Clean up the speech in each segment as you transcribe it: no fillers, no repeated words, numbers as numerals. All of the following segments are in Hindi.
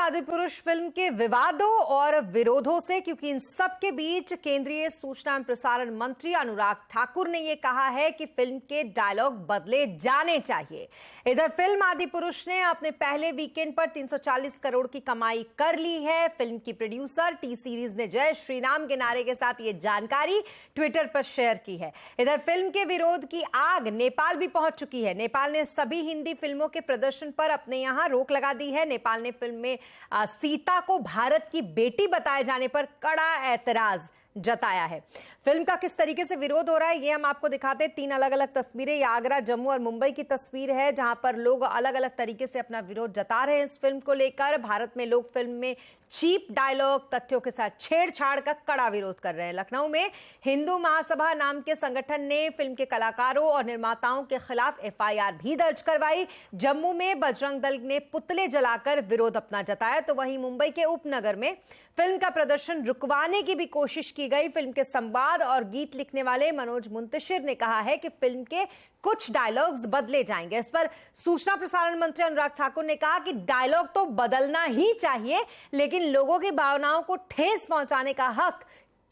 आदिपुरुष फिल्म के विवादों और विरोधों से, क्योंकि इन सब के बीच केंद्रीय सूचना एवं प्रसारण मंत्री अनुराग ठाकुर ने यह कहा है कि फिल्म के डायलॉग बदले जाने चाहिए। इधर फिल्म आदिपुरुष ने अपने पहले वीकेंड पर 340 करोड़ की कमाई कर ली है। फिल्म की प्रोड्यूसर टी सीरीज ने जय श्री राम के नारे के साथ ये जानकारी ट्विटर पर शेयर की है। इधर फिल्म के विरोध की आग नेपाल भी पहुंच चुकी है। नेपाल ने सभी हिंदी फिल्मों के प्रदर्शन पर अपने यहां रोक लगा दी है। नेपाल ने फिल्म में सीता को भारत की बेटी बताए जाने पर कड़ा ऐतराज जताया है। फिल्म का किस तरीके से विरोध हो रहा है ये हम आपको दिखाते हैं। 3 अलग अलग तस्वीरें, ये आगरा, जम्मू और मुंबई की तस्वीर है, जहां पर लोग अलग अलग तरीके से अपना विरोध जता रहे हैं इस फिल्म को लेकर। भारत में लोग फिल्म में चीप डायलॉग, तथ्यों के साथ छेड़छाड़ का कड़ा विरोध कर रहे हैं। लखनऊ में हिंदू महासभा नाम के संगठन ने फिल्म के कलाकारों और निर्माताओं के खिलाफ FIR भी दर्ज करवाई। जम्मू में बजरंग दल ने पुतले जलाकर विरोध अपना जताया, तो वहीं मुंबई के उपनगर में फिल्म का प्रदर्शन रुकवाने की भी कोशिश की गई। फिल्म के संवाद और गीत लिखने वाले मनोज मुंतशिर ने कहा है कि फिल्म के कुछ डायलॉग्स बदले जाएंगे। इस पर सूचना प्रसारण मंत्री अनुराग ठाकुर ने कहा कि डायलॉग तो बदलना ही चाहिए, लेकिन लोगों की भावनाओं को ठेस पहुंचाने का हक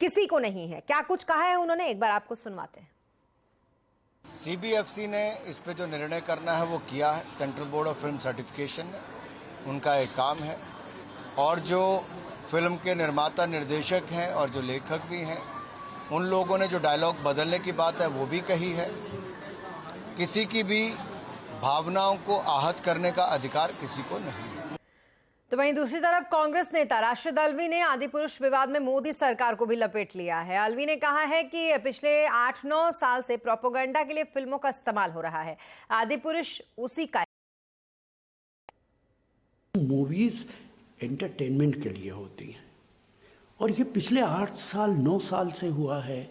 किसी को नहीं है। क्या कुछ कहा है उन्होंने, एक बार आपको सुनवाते हैं। CBFC ने इस पे जो निर्णय करना है वो किया है। Central board of film certification ने, उनका एक काम है। और जो फिल्म के निर्माता निर्देशक हैं और जो लेखक भी हैं, उन लोगों ने जो डायलॉग बदलने की बात है वो भी कही है। किसी की भी भावनाओं को आहत करने का अधिकार किसी को नहीं है। तो वहीं दूसरी तरफ कांग्रेस नेता राशिद अल्वी ने आदिपुरुष विवाद में मोदी सरकार को भी लपेट लिया है। अल्वी ने कहा है कि पिछले 8-9 साल से प्रोपेगेंडा के लिए फिल्मों का इस्तेमाल हो रहा है। आदिपुरुष उसी का। मूवीज एंटरटेनमेंट के लिए होती हैं और ये पिछले 8 साल 9 साल से हुआ है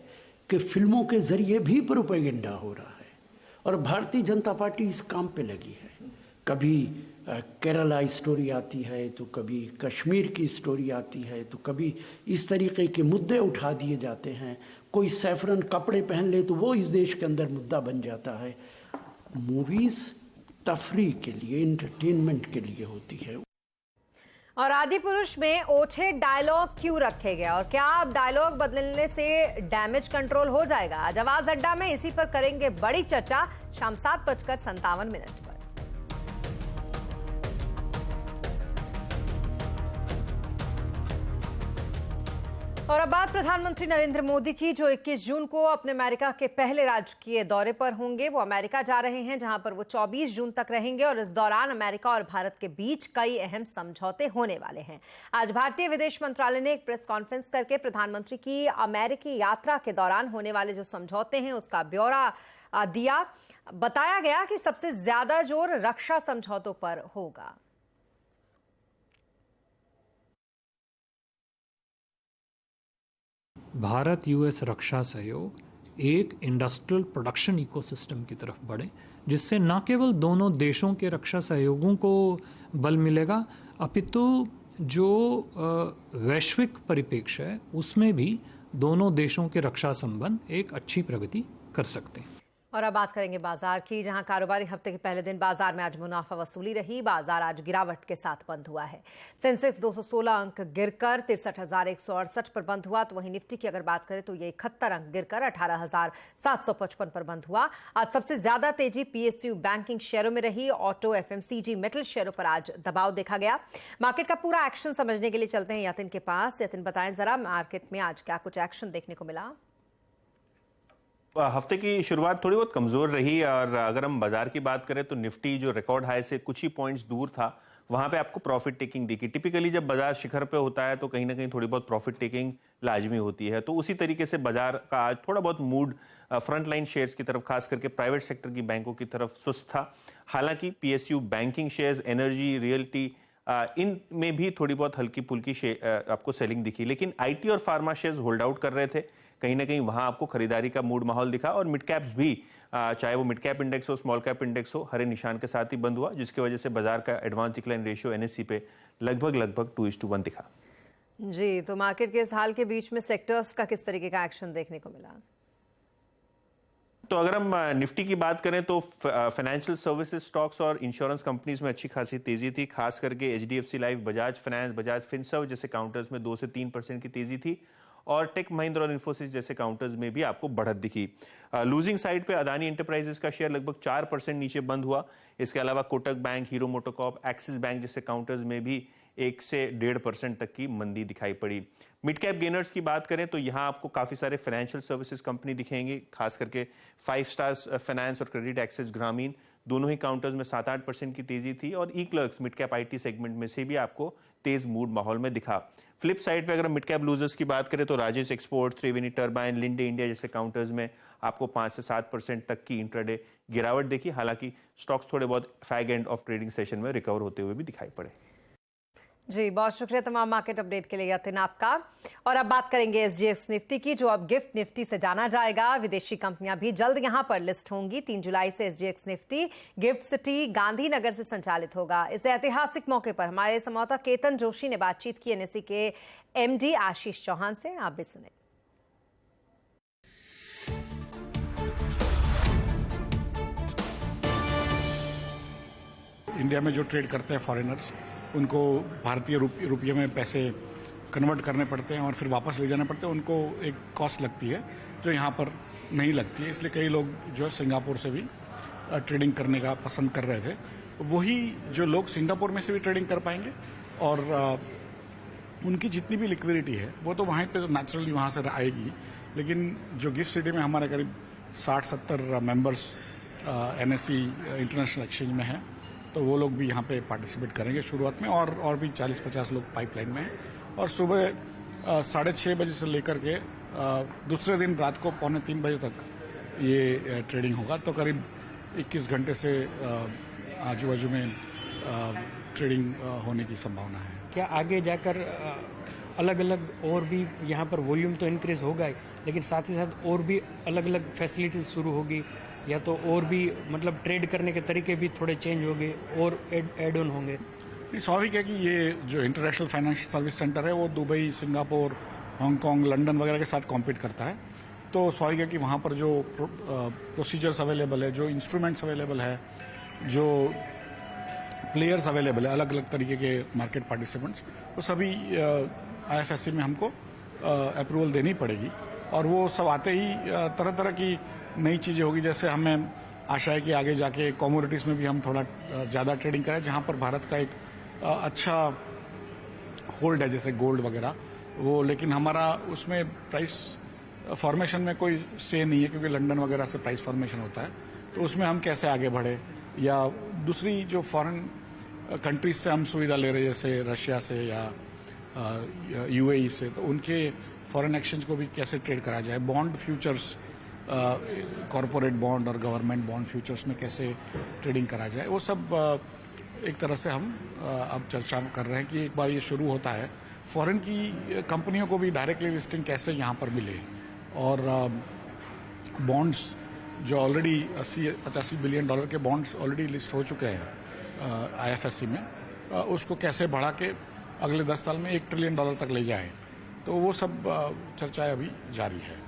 कि फिल्मों के जरिए भी प्रोपेगेंडा हो रहा है और भारतीय जनता पार्टी इस काम पे लगी है। कभी केरला स्टोरी आती है, तो कभी कश्मीर की स्टोरी आती है, तो कभी इस तरीके के मुद्दे उठा दिए जाते हैं। कोई सैफरन कपड़े पहन ले तो वो इस देश के अंदर मुद्दा बन जाता है। मूवीज तफरीह के लिए, एंटरटेनमेंट के लिए होती है। और आदिपुरुष में ओछे डायलॉग क्यों रखे गए और क्या अब डायलॉग बदलने से डैमेज कंट्रोल हो जाएगा? आज आवाज अड्डा में इसी पर करेंगे बड़ी चर्चा शाम 7:57 पर। और अब बात प्रधानमंत्री नरेंद्र मोदी की, जो 21 जून को अपने अमेरिका के पहले राजकीय दौरे पर होंगे। वो अमेरिका जा रहे हैं, जहां पर वो 24 जून तक रहेंगे और इस दौरान अमेरिका और भारत के बीच कई अहम समझौते होने वाले हैं। आज भारतीय विदेश मंत्रालय ने एक प्रेस कॉन्फ्रेंस करके प्रधानमंत्री की अमेरिकी यात्रा के दौरान होने वाले जो समझौते हैं उसका ब्यौरा दिया। बताया गया कि सबसे ज्यादा जोर रक्षा समझौतों पर होगा। भारत US रक्षा सहयोग एक इंडस्ट्रियल प्रोडक्शन इकोसिस्टम की तरफ बढ़े, जिससे न केवल दोनों देशों के रक्षा सहयोगों को बल मिलेगा, अपितु जो वैश्विक परिप्रेक्ष्य है उसमें भी दोनों देशों के रक्षा संबंध एक अच्छी प्रगति कर सकते हैं। और अब बात करेंगे बाजार की, जहां कारोबारी हफ्ते के पहले दिन बाजार में आज मुनाफा वसूली रही। बाजार आज गिरावट के साथ बंद हुआ है। सेंसेक्स 216 अंक गिरकर 63,168 पर बंद हुआ। तो वहीं निफ्टी की अगर बात करें तो ये 71 अंक गिरकर 18,755 पर बंद हुआ। आज सबसे ज्यादा तेजी PSU बैंकिंग शेयरों में रही। ऑटो, FMCG, मेटल शेयरों पर आज दबाव देखा गया। मार्केट का पूरा एक्शन समझने के लिए चलते हैं यतिन के पास। यतिन, बताएं जरा मार्केट में आज क्या कुछ एक्शन देखने को मिला? हफ्ते की शुरुआत थोड़ी बहुत कमजोर रही और अगर हम बाजार की बात करें तो निफ्टी जो रिकॉर्ड हाई से कुछ ही पॉइंट्स दूर था, वहां पे आपको प्रॉफिट टेकिंग दिखी। टिपिकली जब बाजार शिखर पे होता है तो कहीं ना कहीं थोड़ी बहुत प्रॉफिट टेकिंग लाजमी होती है। तो उसी तरीके से बाजार का आज थोड़ा बहुत मूड फ्रंट लाइन शेयर्स की तरफ, खास करके प्राइवेट सेक्टर की बैंकों की तरफ सुस्त था। हालांकि PSU banking shares, energy, realty, इन में भी थोड़ी बहुत हल्की फुल्की आपको सेलिंग दिखी। लेकिन IT और फार्मा शेयर्स होल्ड आउट कर रहे थे। कहीं ना कहीं वहां आपको खरीदारी का मूड माहौल दिखा और मिड कैप्स भी, चाहे वो मिड कैप इंडेक्स हो, स्मॉल कैप इंडेक्स हो, हरे निशान के साथ ही बंद हुआ, जिसकी वजह से बाजार का एडवांस डिक्लाइन रेशियो NSE पे लगभग 2:1 दिखा। जी, तो मार्केट के इस हाल के बीच में सेक्टर्स का किस तरीके का एक्शन देखने को मिला? तो अगर हम निफ्टी की बात करें तो फाइनेंशियल सर्विसेज स्टॉक्स और इंश्योरेंस कंपनीज में अच्छी खासी तेजी थी, खास करके HDFC life, Bajaj finance, Bajaj Finserv जैसे काउंटर्स में 2 से 3% की तेजी थी और टेक महिंद्रा और इन्फोसिस जैसे काउंटर्स में भी आपको बढ़त दिखी। लूजिंग साइड पे अदानी एंटरप्राइजेस का शेयर लगभग 4% नीचे बंद हुआ। इसके अलावा Kotak bank, hero MotoCorp, axis bank जैसे काउंटर्स में भी 1 से 1.5% तक की मंदी दिखाई पड़ी। मिड कैप गेनर्स की बात करें तो यहाँ आपको काफी सारे फाइनेंशियल सर्विसेज कंपनी दिखेंगे, खास करके 5 स्टार्स फाइनेंस और क्रेडिट एक्सिस ग्रामीण दोनों ही काउंटर्स में 7-8% की तेजी थी और eClerx mid cap IT segment में से भी आपको तेज मूड माहौल में दिखा। फ्लिप साइड पे अगर हम मिड कैप लूजर्स की बात करें तो राजेश एक्सपोर्ट, त्रिवेणी टर्बाइन, लिंडे इंडिया जैसे काउंटर्स में आपको 5 से 7% तक की इंट्राडे गिरावट देखी। हालांकि स्टॉक्स थोड़े बहुत fag end of trading session में रिकवर होते हुए भी दिखाई पड़े। जी, बहुत शुक्रिया तमाम मार्केट अपडेट के लिए यतिन आपका। और अब बात करेंगे एसजीएक्स निफ्टी की, जो अब गिफ्ट निफ्टी से जाना जाएगा। विदेशी कंपनियां भी जल्द यहां पर लिस्ट होंगी। 3 जुलाई से SGX Nifty gift city Gandhinagar से संचालित होगा। इस ऐतिहासिक मौके पर हमारे संवाददाता केतन जोशी ने बातचीत की एनएसई के एमडी आशीष चौहान से। आप भी सुने। इंडिया में जो ट्रेड करते हैं फॉरेनर्स, उनको भारतीय रुपये में पैसे कन्वर्ट करने पड़ते हैं और फिर वापस ले जाने पड़ते हैं। उनको एक कॉस्ट लगती है जो यहाँ पर नहीं लगती है, इसलिए कई लोग जो सिंगापुर से भी ट्रेडिंग करने का पसंद कर रहे थे। वही जो लोग सिंगापुर में से भी ट्रेडिंग कर पाएंगे और उनकी जितनी भी लिक्विडिटी है वो तो वहाँ पे नेचुरली वहाँ से आएगी। लेकिन जो गिफ्ट सिटी में हमारे करीब 60-70 मेंबर्स एनएसई इंटरनेशनल एक्सचेंज में हैं, तो वो लोग भी यहाँ पे पार्टिसिपेट करेंगे शुरुआत में और भी 40-50 लोग पाइपलाइन में हैं। और सुबह 6:30 बजे से लेकर के दूसरे दिन रात को 2:45 बजे तक ये ट्रेडिंग होगा। तो करीब 21 घंटे से आजू बाजू में ट्रेडिंग होने की संभावना है। क्या आगे जाकर अलग अलग और भी यहाँ पर वॉल्यूम तो इंक्रीज होगा ही, लेकिन साथ ही साथ और भी अलग अलग फैसिलिटीज शुरू होगी, या तो और भी मतलब ट्रेड करने के तरीके भी थोड़े चेंज होंगे और एड ऑन होंगे? स्वाभाविक है कि ये जो इंटरनेशनल फाइनेंशियल सर्विस सेंटर है वो दुबई, सिंगापुर, हांगकांग, लंदन वगैरह के साथ कॉम्पीट करता है। तो स्वाभाविक है कि वहाँ पर जो प्रोसीजर्स अवेलेबल है, जो इंस्ट्रूमेंट्स अवेलेबल है, जो प्लेयर्स अवेलेबल है, अलग अलग तरीके के मार्केट पार्टिसिपेंट्स, वो सभी आईएफएससी में हमको अप्रूवल देनी पड़ेगी। और वो सब आते ही तरह तरह की नई चीज़ें होगी। जैसे हमें आशा है कि आगे जाके कमोडिटीज़ में भी हम थोड़ा ज़्यादा ट्रेडिंग करें, जहाँ पर भारत का एक अच्छा होल्ड है, जैसे गोल्ड वगैरह वो। लेकिन हमारा उसमें प्राइस फॉर्मेशन में कोई से नहीं है, क्योंकि लंदन वगैरह से प्राइस फॉर्मेशन होता है। तो उसमें हम कैसे आगे बढ़े, या दूसरी जो फॉरेन कंट्रीज से हम सुविधा ले रहे हैं, जैसे रशिया से या यूएई से, तो उनके फॉरेन एक्सचेंज को भी कैसे ट्रेड करा जाए। बॉन्ड फ्यूचर्स, कॉरपोरेट बॉन्ड और गवर्नमेंट बॉन्ड फ्यूचर्स में कैसे ट्रेडिंग करा जाए, वो सब एक तरह से हम अब चर्चा कर रहे हैं कि एक बार ये शुरू होता है, फॉरेन की कंपनियों को भी डायरेक्टली लिस्टिंग कैसे यहाँ पर मिले। और बॉन्ड्स जो ऑलरेडी 80-85 बिलियन डॉलर के बॉन्ड्स ऑलरेडी लिस्ट हो चुके हैं आईएफएससी में, उसको कैसे बढ़ा के अगले 10 साल में $1 ट्रिलियन तक ले जाए। तो वो सब चर्चाएं अभी जारी है।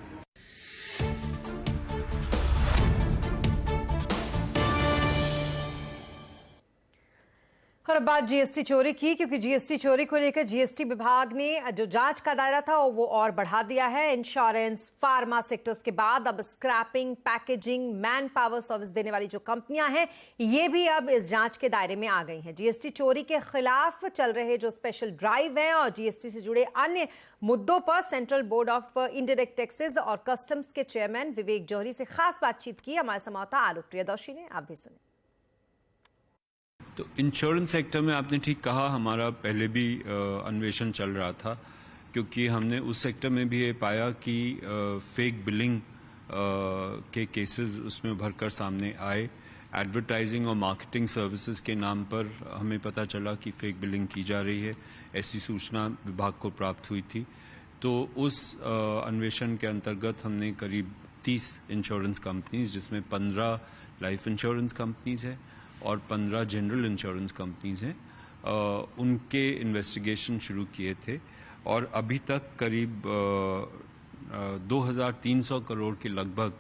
और अब बात जीएसटी चोरी की, क्योंकि जीएसटी चोरी को लेकर जीएसटी विभाग ने जो जांच का दायरा था वो और बढ़ा दिया है। इंश्योरेंस, फार्मा सेक्टर्स के बाद अब scrapping, packaging, man power service देने वाली जो कंपनियां हैं, ये भी अब इस जांच के दायरे में आ गई हैं। जीएसटी चोरी के खिलाफ चल रहे जो स्पेशल ड्राइव हैं और जीएसटी से जुड़े अन्य मुद्दों पर central board of indirect taxes और कस्टम्स के चेयरमैन विवेक जौहरी से खास बातचीत की हमारे संवाददाता आलोक प्रियदर्शी ने। आप भी सुने। तो इंश्योरेंस सेक्टर में आपने ठीक कहा, हमारा पहले भी अन्वेषण चल रहा था, क्योंकि हमने उस सेक्टर में भी ये पाया कि फेक बिलिंग के केसेस उसमें भरकर सामने आए। एडवर्टाइजिंग और मार्केटिंग सर्विसेज के नाम पर हमें पता चला कि फेक बिलिंग की जा रही है, ऐसी सूचना विभाग को प्राप्त हुई थी। तो उस अन्वेषण के अंतर्गत हमने करीब 30 इंश्योरेंस कंपनीज, जिसमें 15 लाइफ इंश्योरेंस कंपनीज है और 15 जनरल इंश्योरेंस कंपनीज हैं, उनके इन्वेस्टिगेशन शुरू किए थे। और अभी तक करीब 2300 करोड़ के लगभग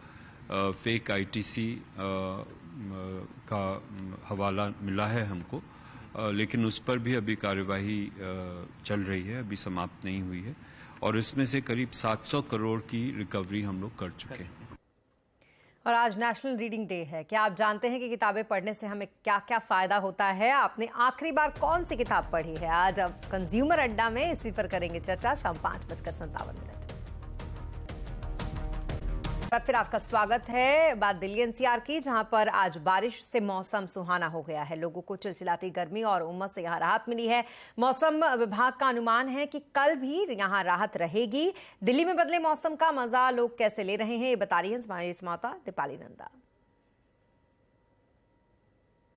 फेक आईटीसी का हवाला मिला है हमको, लेकिन उस पर भी अभी कार्यवाही चल रही है, अभी समाप्त नहीं हुई है, और इसमें से करीब 700 करोड़ की रिकवरी हम लोग कर चुके हैं। और आज नेशनल रीडिंग डे है। क्या आप जानते हैं कि किताबें पढ़ने से हमें क्या क्या फायदा होता है? आपने आखिरी बार कौन सी किताब पढ़ी है? आज अब कंज्यूमर अड्डा में इसी पर करेंगे चर्चा शाम 5:57। फिर आपका स्वागत है। बात दिल्ली एनसीआर की, जहां पर आज बारिश से मौसम सुहाना हो गया है। लोगों को चिलचिलाती गर्मी और उमस से यहां राहत मिली है। मौसम विभाग का अनुमान है कि कल भी यहां राहत रहेगी। दिल्ली में बदले मौसम का मजा लोग कैसे ले रहे हैं, ये बता रही है हमारी संवाददाता दीपाली नंदा।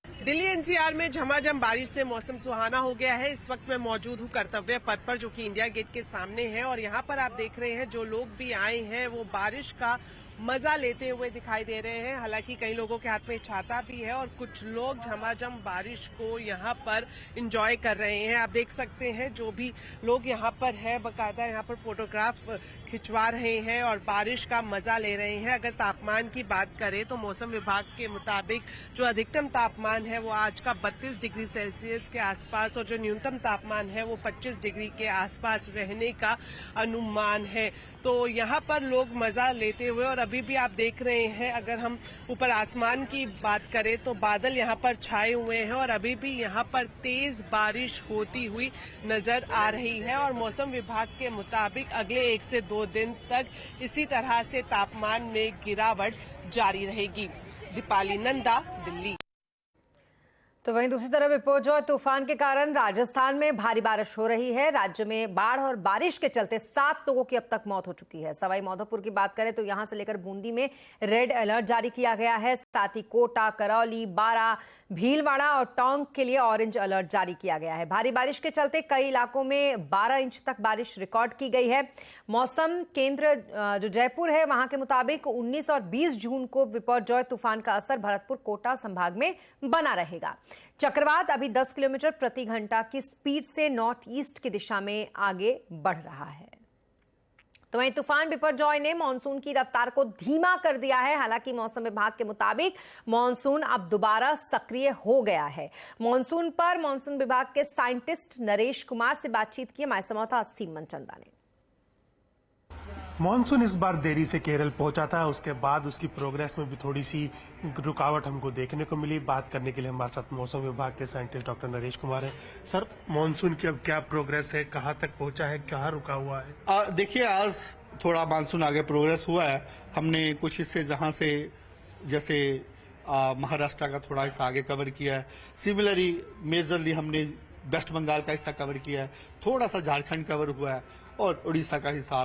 दिल्ली एनसीआर में झमाझम बारिश से मौसम सुहाना हो गया है। इस वक्त मैं मौजूद हूँ कर्तव्य पथ पर, जो कि इंडिया गेट के सामने है, और यहाँ पर आप देख रहे हैं जो लोग भी आए हैं वो बारिश का मजा लेते हुए दिखाई दे रहे हैं। हालांकि कई लोगों के हाथ में छाता भी है और कुछ लोग झमाझम बारिश को यहाँ पर एंजॉय कर रहे हैं। आप देख सकते हैं जो भी लोग यहाँ पर है बकायदा यहाँ पर फोटोग्राफ खिंचवा रहे हैं और बारिश का मजा ले रहे हैं। अगर तापमान की बात करें तो मौसम विभाग के मुताबिक जो अधिकतम तापमान है वो आज का 32 डिग्री सेल्सियस के आसपास, और जो न्यूनतम तापमान है वो 25 डिग्री के आसपास रहने का अनुमान है। तो यहाँ पर लोग मजा लेते हुए, और अभी भी आप देख रहे हैं अगर हम ऊपर आसमान की बात करें तो बादल यहाँ पर छाए हुए हैं और अभी भी यहाँ पर तेज बारिश होती हुई नजर आ रही है। और मौसम विभाग के मुताबिक अगले 1 से 2 दिन तक इसी तरह से तापमान में गिरावट जारी रहेगी। दीपाली नंदा, दिल्ली। तो वहीं दूसरी तरफ बिपरजॉय तूफान के कारण राजस्थान में भारी बारिश हो रही है। राज्य में बाढ़ और बारिश के चलते 7 लोगों की अब तक मौत हो चुकी है। सवाई माधोपुर की बात करें तो यहां से लेकर बूंदी में रेड अलर्ट जारी किया गया है। साथ ही कोटा, करौली, बारां, भीलवाड़ा और टोंक के लिए ऑरेंज अलर्ट जारी किया गया है। भारी बारिश के चलते कई इलाकों में 12 इंच तक बारिश रिकॉर्ड की गई है। मौसम केंद्र जो जयपुर है वहां के मुताबिक 19 और 20 जून को बिपरजॉय तूफान का असर भरतपुर, कोटा संभाग में बना रहेगा। चक्रवात अभी 10 किलोमीटर प्रति घंटा की स्पीड से नॉर्थ ईस्ट की दिशा में आगे बढ़ रहा है। तो वहीं तूफान बिपरजॉय ने मानसून की रफ्तार को धीमा कर दिया है। हालांकि मौसम विभाग के मुताबिक मानसून अब दोबारा सक्रिय हो गया है। मानसून पर मौसम विभाग के साइंटिस्ट नरेश कुमार से बातचीत की हमारे संवाददाता सीमन चंदा ने। मॉनसून इस बार देरी से केरल पहुंचा था, उसके बाद उसकी प्रोग्रेस में भी थोड़ी सी रुकावट हमको देखने को मिली। बात करने के लिए हमारे साथ मौसम विभाग के साइंटिस्ट डॉक्टर नरेश कुमार है। सर, मॉनसून की अब क्या प्रोग्रेस है, कहाँ तक पहुंचा है, कहाँ रुका हुआ है? देखिए, आज थोड़ा मानसून आगे प्रोग्रेस हुआ है। हमने कुछ हिस्से जहां से जैसे महाराष्ट्र का थोड़ा हिस्सा आगे कवर किया है। सिमिलरली मेजरली हमने वेस्ट बंगाल का हिस्सा कवर किया है, थोड़ा सा झारखंड कवर हुआ है, और उड़ीसा का हिस्सा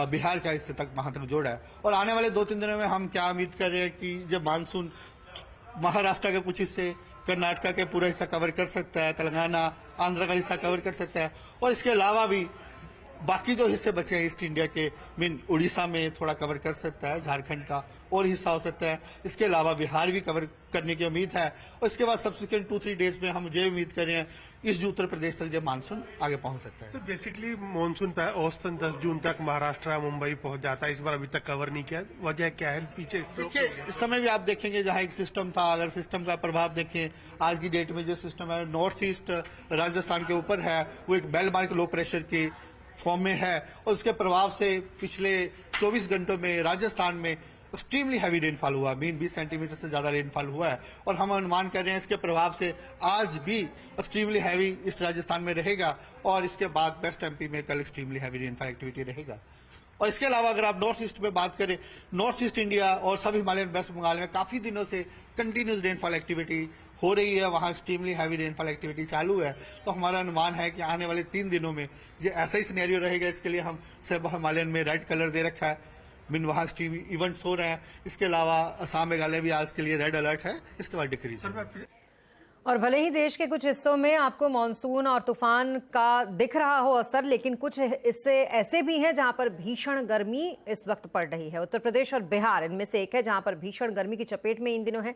बिहार का हिस्से तक वहां तक जोड़ा है। और आने वाले 2-3 दिनों में हम क्या उम्मीद कर रहे हैं कि जब मानसून महाराष्ट्र के कुछ हिस्से, कर्नाटका के पूरा हिस्सा कवर कर सकता है, तेलंगाना, आंध्र का हिस्सा कवर कर सकता है, और इसके अलावा भी बाकी जो हिस्से बचे हैं ईस्ट इंडिया के, उड़ीसा में थोड़ा कवर कर सकता है, झारखंड का और हिस्सा हो सकता है। इसके अलावा बिहार भी कवर करने की उम्मीद है। और इसके बाद सब्सिक्वेंट 2-3 डेज में हम ये उम्मीद कर रहे हैं इस उत्तर प्रदेश तक जब मानसून आगे पहुंच सकता है। तो बेसिकली मानसून औसतन 10 जून तक महाराष्ट्र, मुंबई पहुंच जाता है। इस बार अभी तक कवर नहीं किया, वजह क्या है? पीछे देखिए, इस समय भी आप देखेंगे जहां एक सिस्टम था, अगर सिस्टम का प्रभाव देखें आज की डेट में जो सिस्टम है नॉर्थ ईस्ट राजस्थान के ऊपर है, वो एक बेल मार्क लो प्रेशर की फॉर्म में है, और उसके प्रभाव से पिछले 24 घंटों में राजस्थान में एक्सट्रीमली हैवी रेनफॉल हुआ, 20 सेंटीमीटर से ज्यादा रेनफॉल हुआ है। और हम अनुमान कर रहे हैं इसके प्रभाव से आज भी एक्सट्रीमली हैवी ईस्ट राजस्थान में रहेगा, और इसके बाद वेस्ट एमपी में कल एक्सट्रीमली हैवी रेनफॉल एक्टिविटी रहेगा। और इसके अलावा अगर आप नॉर्थ ईस्ट में बात करें, नॉर्थ ईस्ट इंडिया और सब हिमालयन वेस्ट बंगाल में काफी दिनों से कंटिन्यूस रेनफॉल एक्टिविटी हो रही है, वहां एक्सट्रीमली हैवी रेनफॉल एक्टिविटी चालू है। तो हमारा अनुमान है कि आने वाले 3 दिनों में जो ऐसा ही सिनेरियो रहेगा। इसके लिए हम सब हिमालयन में रेड कलर दे रखा है, वहां एक्सट्रीम इवेंट्स हो रहे हैं। इसके अलावा असम, मेघालय भी आज के लिए रेड अलर्ट है, इसके बाद डिक्रीज। और भले ही देश के कुछ हिस्सों में आपको मानसून और तूफान का दिख रहा हो असर, लेकिन कुछ हिस्से ऐसे भी हैं जहां पर भीषण गर्मी इस वक्त पड़ रही है। उत्तर प्रदेश और बिहार इनमें से एक है जहां पर भीषण गर्मी की चपेट में इन दिनों है।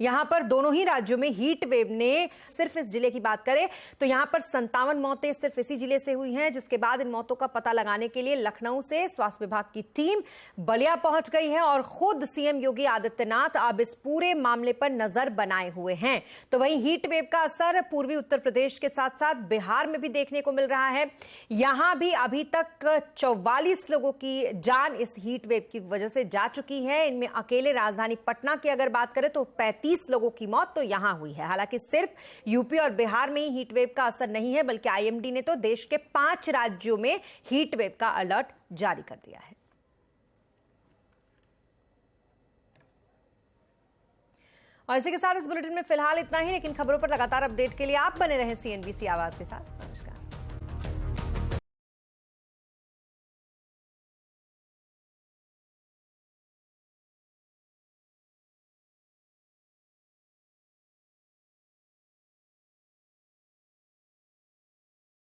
यहां पर दोनों ही राज्यों में हीट वेव ने, सिर्फ इस जिले की बात करें तो यहां पर 57 मौतें सिर्फ इसी जिले से हुई हैं, जिसके बाद इन मौतों का पता लगाने के लिए लखनऊ से स्वास्थ्य विभाग की टीम बलिया पहुंच गई है और खुद सीएम योगी आदित्यनाथ अब इस पूरे मामले पर नजर बनाए हुए हैं। तो वहीं हीट वेव का असर पूर्वी उत्तर प्रदेश के साथ साथ बिहार में भी देखने को मिल रहा है। यहां भी अभी तक 44 लोगों की जान इस हीट वेव की वजह से जा चुकी है। इनमें अकेले राजधानी पटना की अगर बात करें तो 35 लोगों की मौत तो यहां हुई है। हालांकि सिर्फ यूपी और बिहार में ही हीट वेव का असर नहीं है, बल्कि आईएमडी ने तो देश के 5 राज्यों में हीट वेव का अलर्ट जारी कर दिया है। और इसी के साथ इस बुलेटिन में फिलहाल इतना ही, लेकिन खबरों पर लगातार अपडेट के लिए आप बने रहें सीएनबीसी आवाज के साथ।